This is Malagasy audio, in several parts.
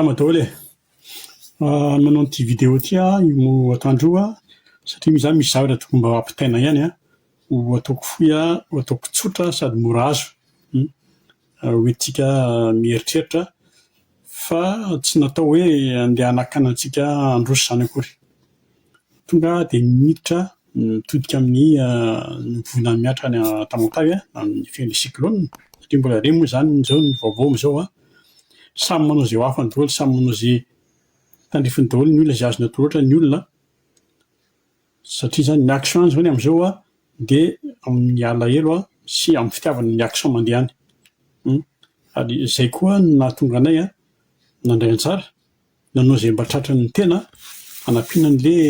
Salama daholo e. Manao ity vidéo ity mo atandroa satria za misy zavatra tokony mba ampitaina ihany ho ataoko fohy ho ataoko tsotra sady mora azo. Hoentsika mieritreritra fa tsy natao hoe andeha hanakana antsika handroso izany akory. Tonga dia miditra mitodika amin'ny vohina miatra any Tamatavy amin'ny fen'ny cyclone satria mbola reny moa izany izao ny vaovao amin'izao samy manao izay ho afany daholo, samy manao izay tandrifiny daholo ny olona, izay azony atao ohatra ny olona satria izany ny action izany amin'izao dia amin'ny alahelo sy amin'ny fitiavana ny action mandeha any. Ary izay koa no nahatonga anay nandray anjara nanao izay mba tratran'ny tena hanampiana an'ilay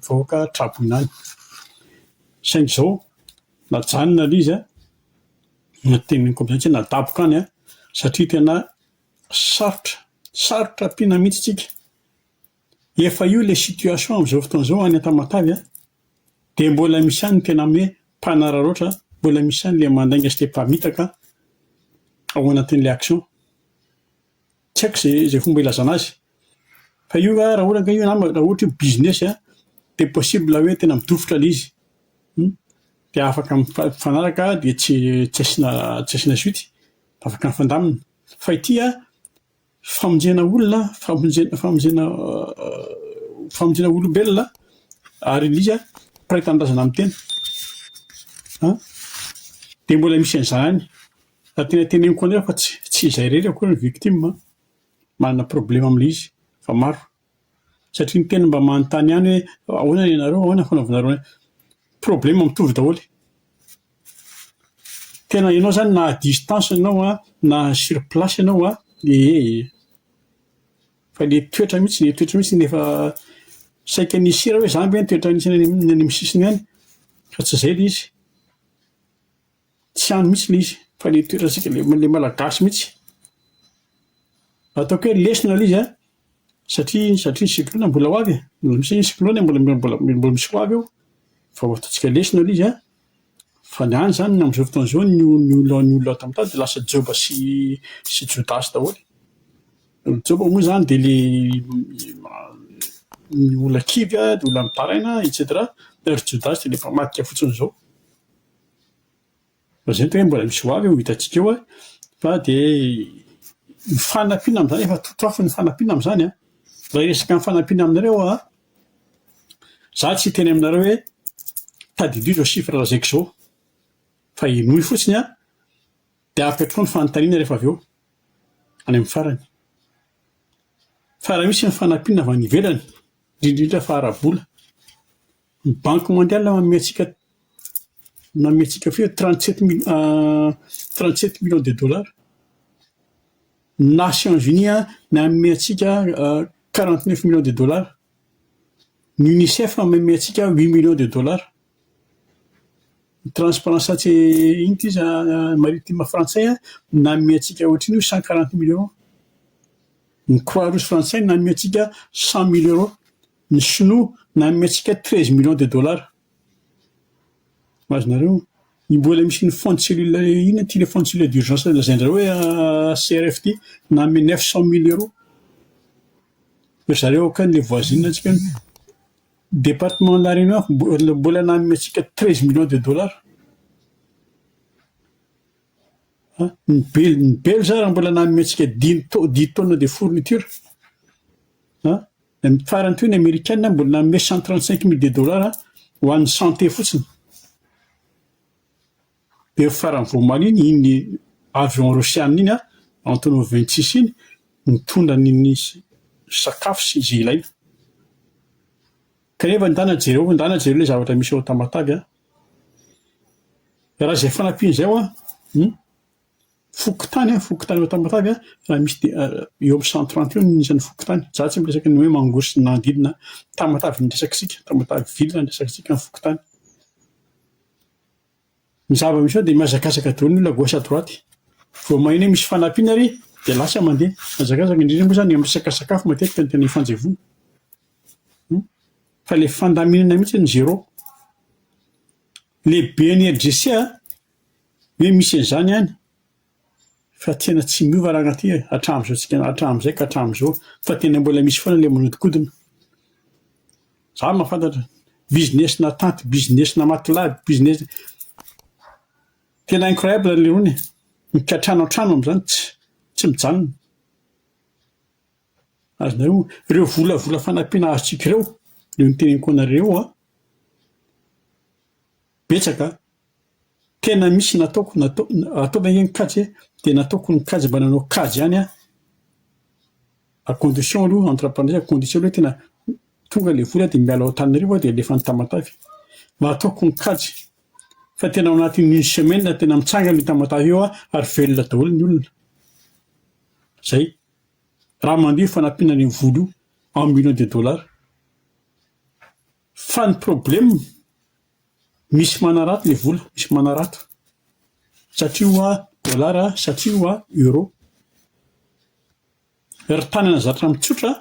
vahoaka traboina any. Saingy izao najanona ilay izy na teneniko amin'izay hoe nadaboka any satria tena sarotra ampiana mihitsy tsika. Efa io ilay situation amin'izao fotoana izao any Tamatavy dia mbola misy ihany ny tena hoe mpanararoatra, mbola misy ihany ilay mandainga sy ilay mpamitaka ao anatin'ilay action. Tsy haiko izay fomba ilazana azy. Fa io raha ohatra io business dia possible hoe tena midofotra ilay izy. Dia afaka mifanaraka dia tsy asiana suite, afaka mifandamina. Fa ity famonjena olona, famonjena olombelona ary ilay izy mpiray tanindrazana amin'ny tena. Dia mbola misy an'izany ihany. Tena teneniko an'ireo fa tsy izay irery akory ny victime manana problème amin'ilay izy fa maro. Satria ny tena mba manontany ihany hoe ahoana ny anareo, ahoana ny fanaovanareo. Problème mitovy daholo. Tena ianao izany na à distance ianao na sur place ianao fa ilay toetra mihitsy nefa saika nisy hoe izany ve ny toetra nisy any amin'ny sisiny any fa tsy izay ilay izy. Tsy any mihitsy ilay izy fa ilay toetra tsika ilay malagasy mihitsy. Ataoko hoe lesona ilay izy satria ny cyclone mbola ho avy mbola misy ny cyclone mbola misy ho avy eo fa ho ataontsika lesona ilay izy fa ny any izany amin'izao fotoana izao ny olona Tamatavy dia lasa Joba sy Jodasy daholo. Joba moa izany dia ny olona kivy, dia olona mitaraina etc. Ary Jodasy dia ilay mpamadika fotsiny izao. Fa izay hoe mbola misy ho avy eo hitantsika eo fa dia ny fanampiana amin'izany efa totoafy ny fanampiana amin'izany. Raha resaka ny fanampiana aminareo za tsy hiteny aminareo hoe tadidio izao chiffre lazaiko izao fa inoy fotsiny dia apetrao ny fanontaniana rehefa avy eo any amin'ny farany. Fa raha misy ny fanampiana avy any ivelany indrindra fa ara-bola, ny banque mondiale manome antsika hoe 37 millions de dollars. Nations Unies manome antsika 49 millions de dollars. Ny UNICEF manome antsika 8 millions de dollars. Transparence maritime frantsay nanome antsika ohatriny 140 millions. Ny Croix-Rouge frantsay nanome antsika 100 000 euros. Ny Sinoa nanome antsika 13 millions de dollars. Azonareo mbola misy ny fond de cellule inona ty le fond de cellule d'urgence lazainjareo hoe CRFT nanome 900 000 euros. Fa zareo ka ny voisine antsika département de la Réunion mbola nanome antsika 13 millions de dollars. Ny Belge raha mbola nanome antsika 10 tonnes de fourniture. Ny farany toy ny Américaine mbola nanome 135 000 de dollars ho an'ny santé fotsiny. Dia farany voamaliny iny avion russiana iny Antonov 26 iny mitondra ny sakafo sy izay ilaina. Kanefa ndana jereo ilay zavatra misy ao Tamatavy. Raha izay fanampiana izay fokotany ao Tamatavy raha misy eo amin'ny 130 eo ny isan'ny fokotany. Za tsy miresaka ny hoe Mangosy sy Nandidina, Tamatavy ny resaka sika, Tamatavy ville ny resaka sika ny fokotany. Ny zava-misy ao dia mihazakazaka daholo ny olona gauche à droite. Vao maheno hoe misy fanampiana ry dia lasa mandeha. Mihazakazaka indrindra moa izany amin'ny resaka sakafo matetika ny tena ifanjevoana. Fa ilay fandaminana mihitsy ny zéro. Ilay BNRDC hoe misy an'izany ihany fa tena tsy miova raha agnaty hatram'izao tsika hatram'izay ka hatram'izao fa tena mbola misy foana le manodikodina za mahafantatra business na tanty business na matelas business tena incroyable le rony mikatrano an-trano am'izany tsy mijanona azonareo ireo volavola fanampiana azotsika ireo reo nyteneniko anareo a betsaka tena misy nataoko ataova igny kajy dia nataoko ny kajy mba nanao kajy ihany a condition aloha entrepreneur condition aloha tena tonga le vola dia miala ao an-taninareo dia alefa ny tamatavy mba ataoko ny kajy fa tena ao anatin'ny semaine tena mitsanga ny tamatavy eo ary velona daholo ny olona zay raha mandeha fanampiana ny vola en million de dollars fa ny problème misy manarato le vola misy manarato satria dollara satria euro ry tanana zatra mitsotra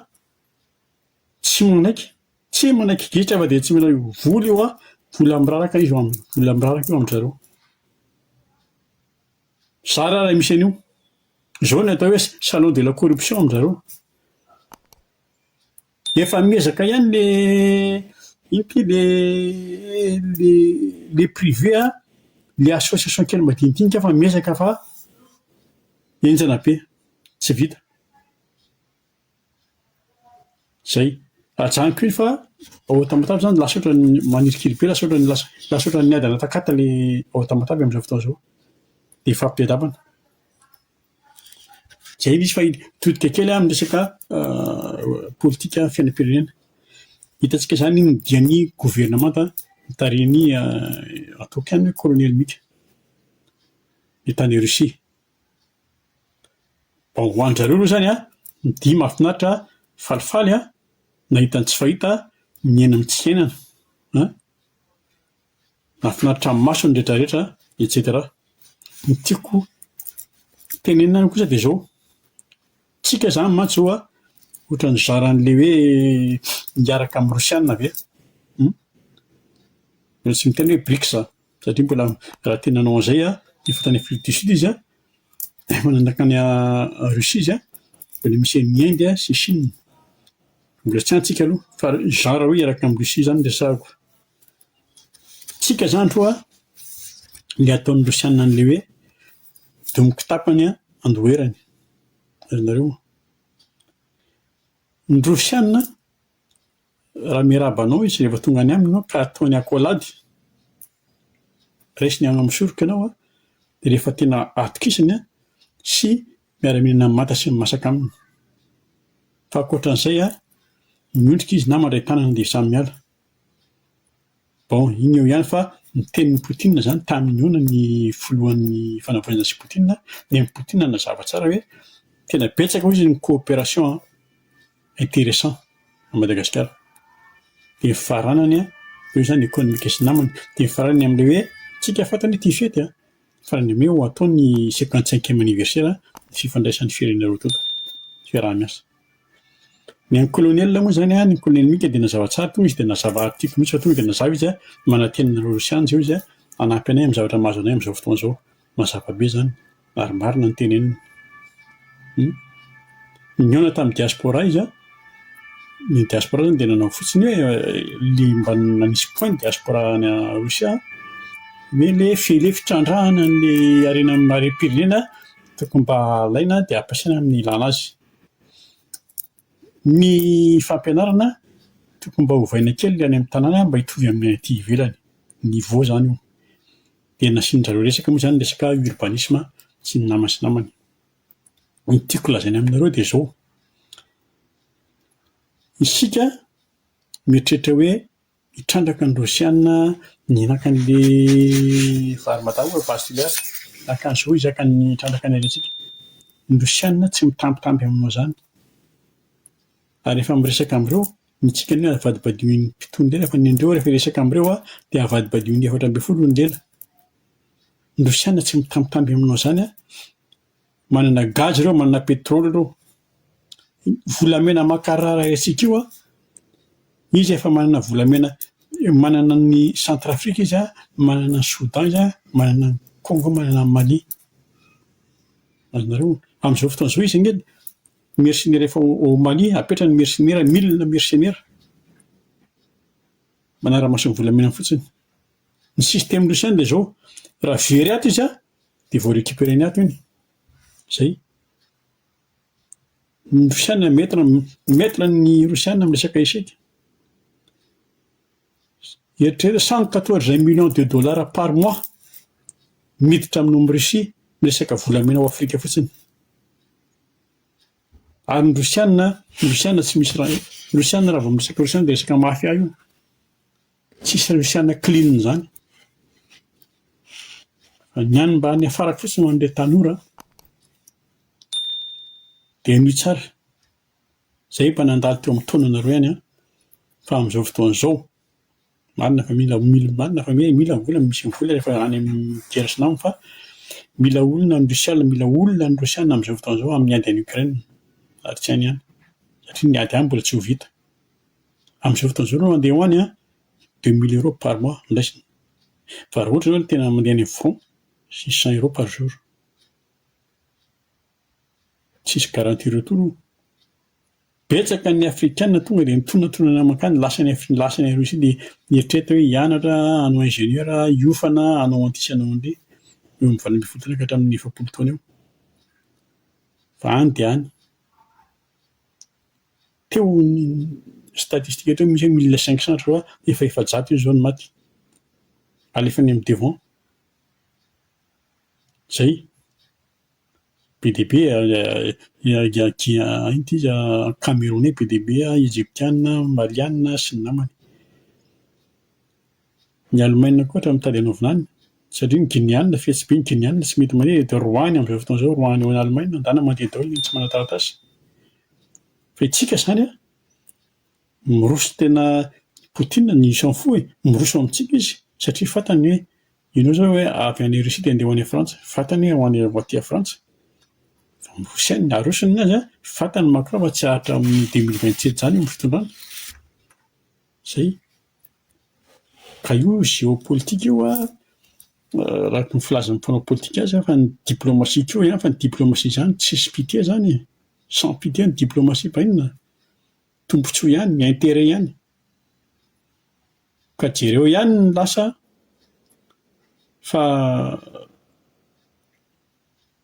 tsy manaiky getra fa dia tsy mila vola eo vola miraraka izy vola miraraka eo amin'zareo za raha misy an'io zao ny atao hoe salon de la corruption amin'zareo efa miezaka ihany le privé le association kely madinidinika fa miezaka fa enjana be tsy vita zay ajanoko iny fa ao tamatavy zany lasa ohatra ny manirikily be lasa ohatra ny adana takata le ao tamatavy amin'izao fotoana izao dia ifampiadavana zay izy fa todika kely amin'ny resaka politika fiainam-pirenena hitantsika zany iny dian'ny gouvernemanta mitariny ataoko ihany hoe colonel mika ny tany Russie bon ho an'zareo aloha zany midia mahafinaritra falifaly nahitany tsy fahita miaina amintsika ainana mahafinaritra amin'ny maso ny rehetrarehetra etc ny tiako tenenina kosa dia zao tsika zany mantsy zao ohatra ny zaran'le hoe miaraka amin'ny Rosiana ve tsy miteny hoe BRICS satria mbola raha tena nanao an'izay efa tany Afrique du Sud izy mananaka any Russie izy mbola misy ny Inde sy Chine mbola tsy antsika aloha fa genre hoe iaraka amin'ny Russie zany resahako tsika zany roa le ataon'ny Rosiana an'le hoe domoko tapany andoherany azonareo ny Rosiana raha miarabanao izy rehefa tonga any aminy ka ataony akolady raisiny any misoroka ianao dia rehefa tena atokisany sy miara-minana mata sy masaka aminy fa ankoatran'izay miondrika izy na mandray tanana dia samy miala bon iny eo ihany fa ny tenin'ny Poutine zany tamin'ny ona ny filohan'ny fanavaozana sy Poutine dia ny Poutine nazava tsara hoe tena betsaka hoy izy ny coopération intéressant à Madagascar dia faranany eo zany économique sy namany dia farany amin'ilay hoe tsika fantany ity fety farany ame ho ataony 55e anniversaire ny fifandraisan'ny firenena roa tota fiaraha-miasa ny an'ny colonel moa zany ny colonel mika dia nazava tsara tonga izy dia nazava article mihitsy fa tonga dia nazava izy manantenina Rosiana zao izy anampy anay amin'ny zavatra mahazo anay amin'izao fotoana izao mazava be zany ary marina ny teneniny niona tamin'ny diaspora izy ny diaspora zany dia nanao fotsiny hoe le mba nanisy point diaspora any Rosia hoe le fitrandrahana ny arena mare-pirenena tokony mba alaina dia ampiasaina amin'ny ilana azy ny fampianarana tokony mba hovaina kely any amin'ny tanàna mba hitovy amin'ny aty ivelany niveau zany io dia nasian'zareo resaka moa zany resaka urbanisme sy ny namany sy namany ny tiako lazaina aminareo dia zao isika mieritreritra hoe hitrandraka ny Rosiana ny nakan'le varimadahoka Basileara nakan'izao izaka ny trandraka ny arentsika ny Rosiana tsy mitambitamby aminao zany ary efa miresaka amin'ireo nitsika ny avadibadio ny mpitony lela fa ny andreo rehefa resaka amin'ireo dia avadibadio ny 4 ny lela ny Rosiana tsy mitambitamby aminao zany manana gaz ireo manana pétrole ireo volamena makarara antsika io izy efa manana volamena manana ny Centrafrika izy manana ny Soudan izy manana ny Congo manana ny Mali azonareo am'izao fotoana zao izy enge mercenaire efa au Mali apetra ny mercenaire 1000 mercenaire manara-maso ny volamena fotsiny. Ny système russienne de zao raha very ato izy a de vao récupéreny ato iny zay. Ny Rusiana maître ny Rusiana amin'ny resaka échec. Eritreritra 114 millions de dollars par mois miditra amin'ny Russie miresaka volamena ao Afrika fotsiny. Ary ny Rusiana tsy misy raha Rusiana raha vao miresaka Rusiana de resaka mafia io. Tsisy Rusiana clean zany. Ny any mba any afaraka fotsiny ho an'ilay tanora de ny tsara. Zay mba nandalo teo amin'ny taona nareo ihany fa amin'izao fotoana izao marina fa marina fa mila vola misy vola rehefa any amin'ny guerre sy namana fa mila olona ny Rusiana mila olona ny Rusiana amin'izao fotoana izao amin'ny ady any Ukraine ary tsy any ihany satria ny ady any mbola tsy ho vita. Amin'izao fotoana izao no mandeha ho any 2000 euros par mois ndraisiny. Fa raha ohatra zao ny tena mandeha any front 600 euros par jour. Tsisy garantie retour. Betsaka ny Afrikana tonga dia mitonatona makany lasany Russie dia mieritreretra hoe hianatra, hanao ingénieur, hiofana, hanao an'ity sy hanao an'ity. Eo amin'ny valo ambin'ny folo taona ka hatramin'ny 70 taona eo. Fa any dia any. Teo ny statistique teo misy 1500 fa efa 700 izy zao ny maty. Alefany amin'ny devant. Zay. PDB Camerounais, PDB, Égyptianina, Malianina sy ny namany. Ny Allemagne koa ohatra mitady hanaovana any satria ny Guinéanina fetsy be ny Guinéanina tsy mety mandeha dia Roany amin'izao fotoana izao Roany ao Allemagne andana mandeha daholo tsy manan-taratasy. Fa itsika zany miroso tena Poutine ny s'en fout miroso amintsika izy satria fantany hoe ianao zao hoe avy any Russie dia andeha ho any Frantsa, fantany hoe ho any aty à Frantsa. Rusiana arosony azy fantany Macron fa tsy ahatra amin'ny 2027 zany io fitondrana. Zay. Ka io géopolitique io raha ny filazan'ny mpanao politika azy fa ny diplomatie koa fa ny diplomatie zany tsisy pitié zany sans pitié ny diplomatie painona tombontsoa ihany ny intérêt ihany. Ka jereo ihany ny lasa fa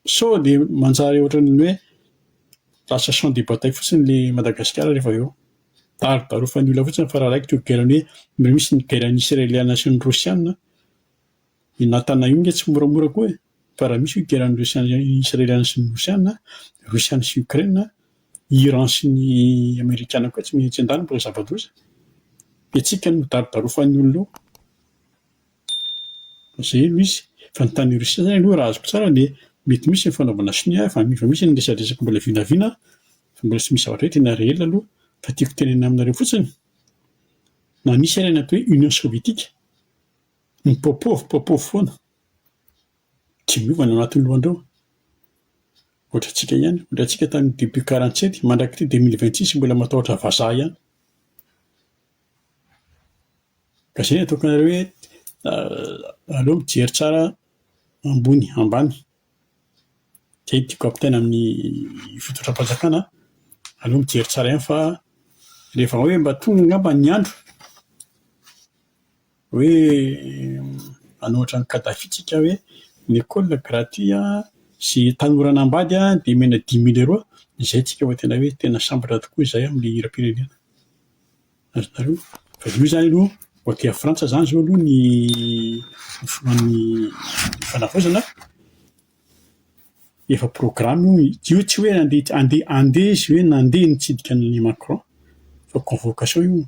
sao dia manjary ohatran'ny hoe lasa champ de bataille fotsiny ilay Madagasikara rehefa eo. Darofan'ny olona fotsiny fa raha raikitra io guerre misy ny guerre israélienne sy ny Rusiana. I natana io nge tsy moramora koa fa raha misy io guerre israélienne sy ny Rusiana sy Ukraine, Iran sy ny Amerikana koa tsy maintsy an-dany mbola zava-doza. Dia tsika no darofan'ny olona io. Zay no izy. Fa ny tany Rusia zany aloha raha azoko tsara dia mety misy ny fanaovana sonia fa misy ny resadresaka mbola vinavina fa mbola tsy misy zavatra hoe tena réel aloha fa tiako tenena aminareo fotsiny. Na nisy ary natao hoe Union Soviétique ny Popov foana tsy miova ny ao anatin'ny lohandreo. Ohatra antsika ihany, ohatra antsika tamin'ny début 47 mandrakitry 2026 mbola matahotra vazaha ihany. Ka izay ataoko anareo hoe aleo mijery tsara ambony ambany. Zay tiako ampitaina amin'ny fitondram-panjakana. Aleo mijery tsara ihany fa rehefa hoe mba tonga angamba ny andro hoe hanao ohatran'ny Kadhafi tsika hoe ny école gratuit sy tanora anambady dia mena 10 000 euros. Izay tsika ho tena hoe tena sambatra tokoa izay amin'ny hiram-pirenena. Azonareo? Fa io zany aloha ho aty à Frantsa zany zao aloha ny foan'ny fanavaozana. Efa programme io tsy hoe andeha izy hoe nandeha nitsidika ny Macron fa convocation io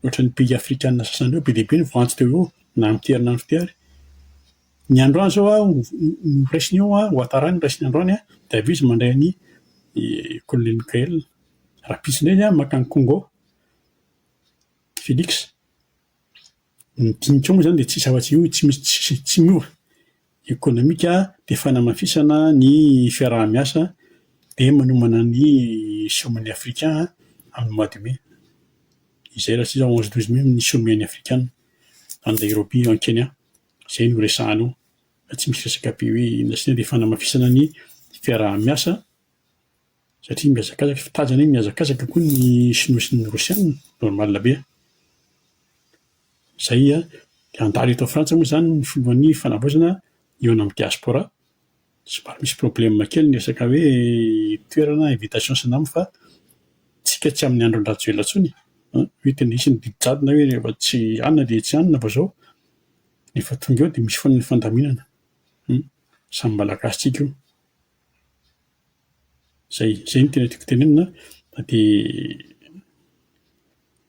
ohatran'ny pays africain sasany ireo PDB ny voantso teo eo na miterina ny fitiary. Ny androany zao raisiny eo Ouattara ny raisiny androany dia avy izy mandray ny colonel Michael rapisindray izy makany Congo Félix. Ny dinika eo moa zany dia tsy afa-tsy io tsy miova. Économique dia fanamafisana ny fiaraha-miasa dia manomana ny sommet africain amin'ny mois de mai. Izay raha tsy iza 11-12 mai ny sommet africain en Nairobi en Kenya. Izay no resahana eo. Fa tsy misy resaka be hoe inona sy inona dia fanamafisana ny fiaraha-miasa satria miazakazaka fitazana iny miazakazaka koa ny sinoa sy ny rosiana normalina be. Zay a de andalo eto Frantsa moa zany ny fomban'ny fanavaozana eo amin'ny diaspora. Somary misy problème kely ny resaka hoe toerana invitation sy nama fa tsika tsy amin'ny andro an-dratsy ela intsony. Hoe tena isy ny didy jadona hoe rehefa tsy anona dia tsy anona fa zao nefa tonga eo dia misy foana ny fandaminana. Samy malagasy tsika io. Zay no tena tiako tenenina dia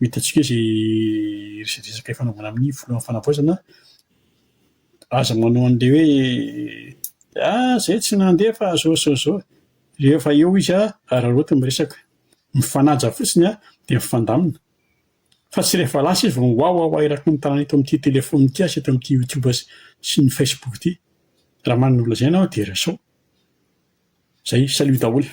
hitantsika izay resadresaka fanaovana amin'ny filohan'ny fanavaozana aza manao an'ilay hoe zay tsy nandeha fa zao. Rehefa eo izy raroty miresaka mifanaja fotsiny dia mifandamina. Fa tsy rehefa lasa izy vao wow eraky ny tanana eto amin'ity telefôny ity sy eto amin'ity YouTube sy ny Facebook ity. Raha manana olona izay ianao dia resao. Zay, salut daholo.